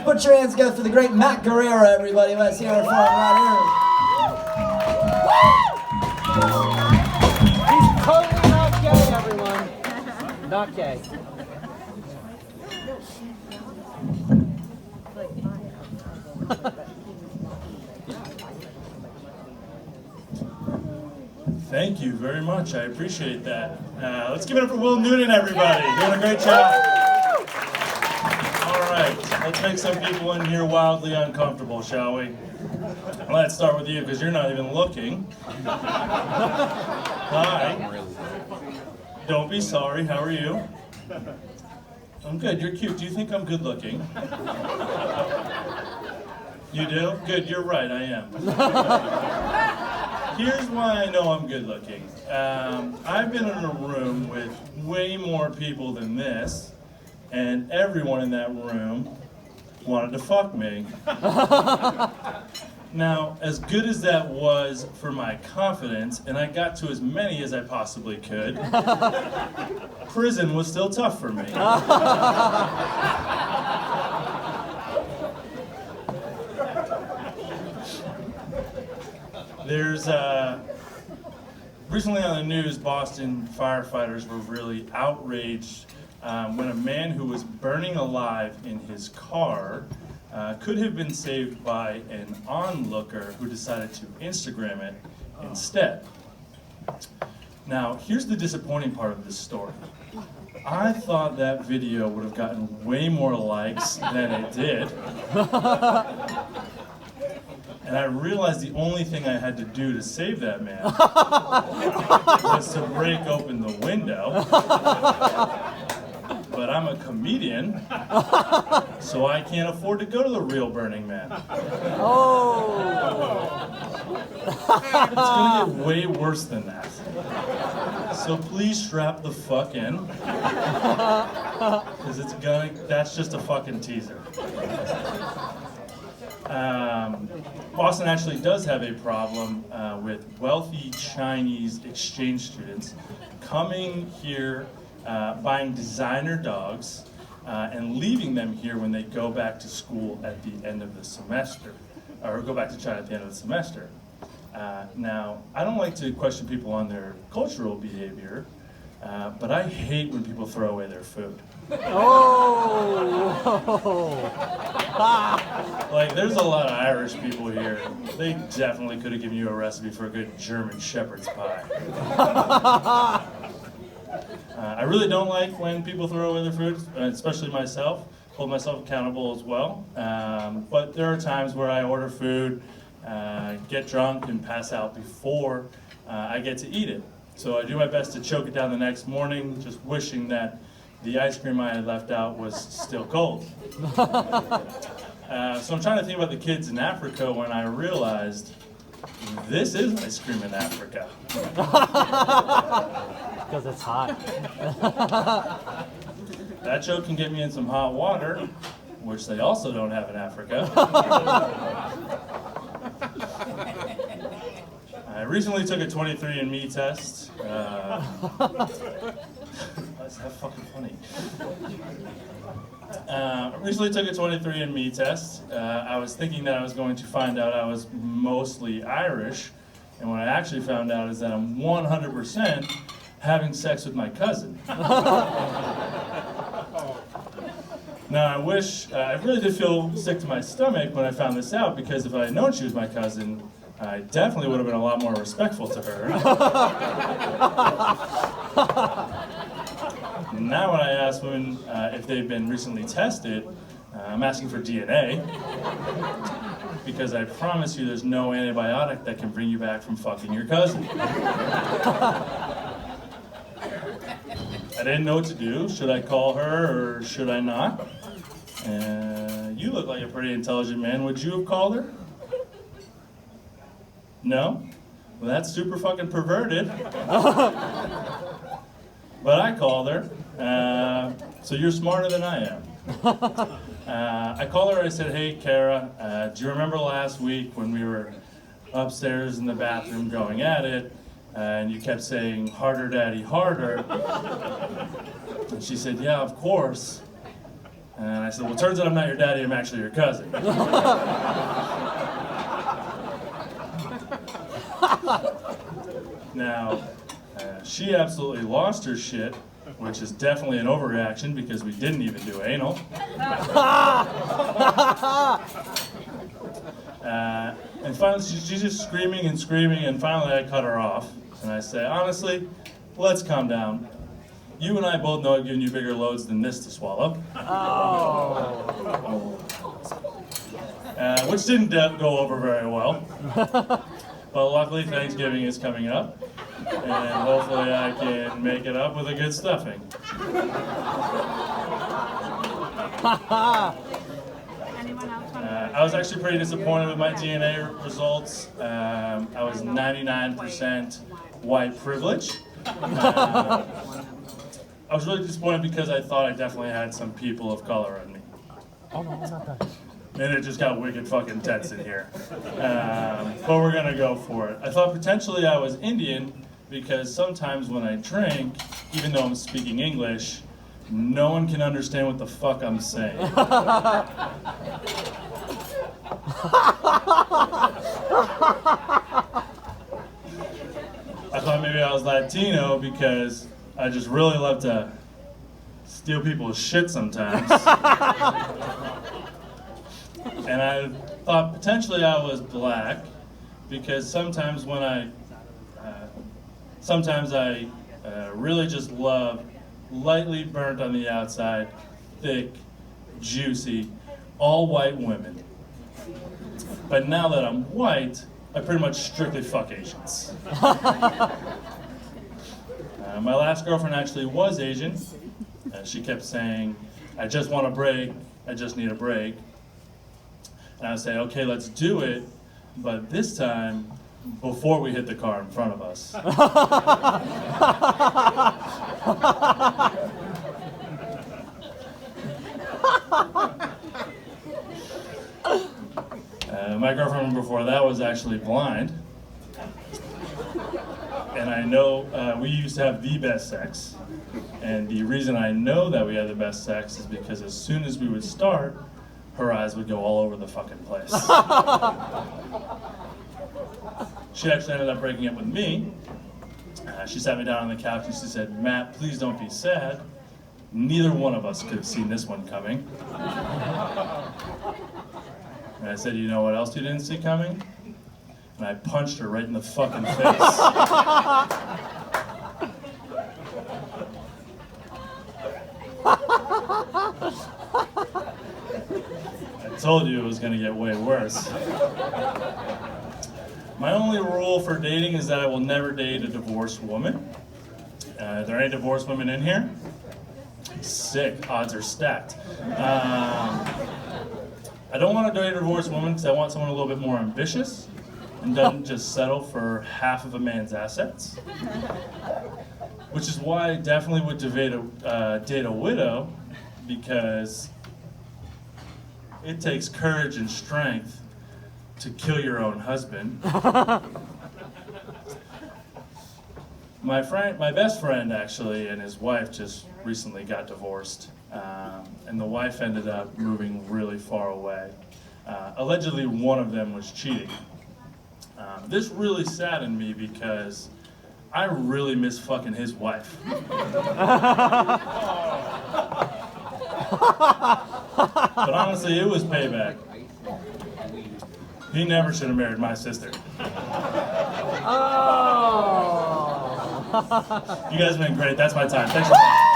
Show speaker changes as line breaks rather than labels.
Put your hands together for the great Matt Guerrera, everybody. Let's hear it for him right
here. He's totally not gay, everyone. Not gay.
Thank you very much. I appreciate that. Let's give it up for Will Noonan, everybody. Doing a great job. All right, let's make some people in here wildly uncomfortable, shall we? Let's start with you, because you're not even looking. Hi. Don't be sorry. How are you? I'm good. You're cute. Do you think I'm good looking? You do? Good. You're right. I am. Here's why I know I'm good looking. I've been in a room with way more people than this, and everyone in that room wanted to fuck me. Now, as good as that was for my confidence, and I got to as many as I possibly could, prison was still tough for me. There's, recently on the news, Boston firefighters were really outraged when a man who was burning alive in his car could have been saved by an onlooker who decided to Instagram it instead. Now, here's the disappointing part of this story. I thought that video would have gotten way more likes than it did. And I realized the only thing I had to do to save that man was to break open the window. But I'm a comedian, so I can't afford to go to the real Burning Man.
Oh!
It's gonna get way worse than that. So please strap the fuck in, because that's just a fucking teaser. Boston actually does have a problem with wealthy Chinese exchange students coming here, buying designer dogs, and leaving them here when they go back to school at the end of the semester, or go back to China at the end of the semester. Now, I don't like to question people on their cultural behavior, but I hate when people throw away their food.
Oh!
Like, there's a lot of Irish people here. They definitely could have given you a recipe for a good German shepherd's pie. I really don't like when people throw away their food, especially myself. Hold myself accountable as well. But there are times where I order food, get drunk, and pass out before I get to eat it. So I do my best to choke it down the next morning, just wishing that the ice cream I had left out was still cold. So I'm trying to think about the kids in Africa when I realized this is ice cream in Africa.
Because it's hot.
That joke can get me in some hot water, which they also don't have in Africa. I recently took a 23andMe test. That's that fucking funny. I recently took a 23andMe test. I was thinking that I was going to find out I was mostly Irish, and what I actually found out is that I'm 100% having sex with my cousin. Now I wish, I really did feel sick to my stomach when I found this out, because if I had known she was my cousin, I definitely would have been a lot more respectful to her. Now when I ask women if they've been recently tested, I'm asking for DNA, because I promise you there's no antibiotic that can bring you back from fucking your cousin. I didn't know what to do. Should I call her or should I not? You look like a pretty intelligent man. Would you have called her? No? Well, that's super fucking perverted. But I called her. So you're smarter than I am. I called her and I said, hey, Kara, do you remember last week when we were upstairs in the bathroom going at it, and you kept saying, harder, daddy, harder? And she said, yeah, of course. And I said, well, turns out I'm not your daddy, I'm actually your cousin. Now, she absolutely lost her shit, which is definitely an overreaction because we didn't even do anal. And finally, she's just screaming and screaming, and finally I cut her off. And I say, honestly, let's calm down. You and I both know I've given you bigger loads than this to swallow. Which didn't go over very well. But luckily, Thanksgiving is coming up, and hopefully I can make it up with a good stuffing. I was actually pretty disappointed with my DNA results. I was 99% white privilege. I was really disappointed because I thought I definitely had some people of color in me.
Oh no, it's not that.
And it just got wicked fucking tense in here. But we're gonna go for it. I thought potentially I was Indian because sometimes when I drink, even though I'm speaking English, no one can understand what the fuck I'm saying. I thought maybe I was Latino because I just really love to steal people's shit sometimes. And I thought potentially I was black because sometimes when I really just love lightly burnt on the outside, thick, juicy, all white women. But now that I'm white, I pretty much strictly fuck Asians. My last girlfriend actually was Asian. She kept saying, I just want a break, I just need a break. And I would say, okay, let's do it, but this time, before we hit the car in front of us. My girlfriend before that was actually blind. And I know we used to have the best sex. And the reason I know that we had the best sex is because as soon as we would start, her eyes would go all over the fucking place. She actually ended up breaking up with me. She sat me down on the couch and she said, Matt, please don't be sad. Neither one of us could have seen this one coming. And I said, you know what else you didn't see coming? And I punched her right in the fucking face. I told you it was gonna get way worse. My only rule for dating is that I will never date a divorced woman. Are there any divorced women in here? Sick, odds are stacked. I don't want to date a divorced woman because I want someone a little bit more ambitious and doesn't just settle for half of a man's assets. Which is why I definitely would date a widow, because it takes courage and strength to kill your own husband. My best friend actually, and his wife just recently got divorced, and the wife ended up moving really far away. Allegedly, one of them was cheating. This really saddened me because I really miss fucking his wife. But honestly, it was payback. He never should have married my sister.
Oh.
You guys have been great. That's my time. Thanks for watching.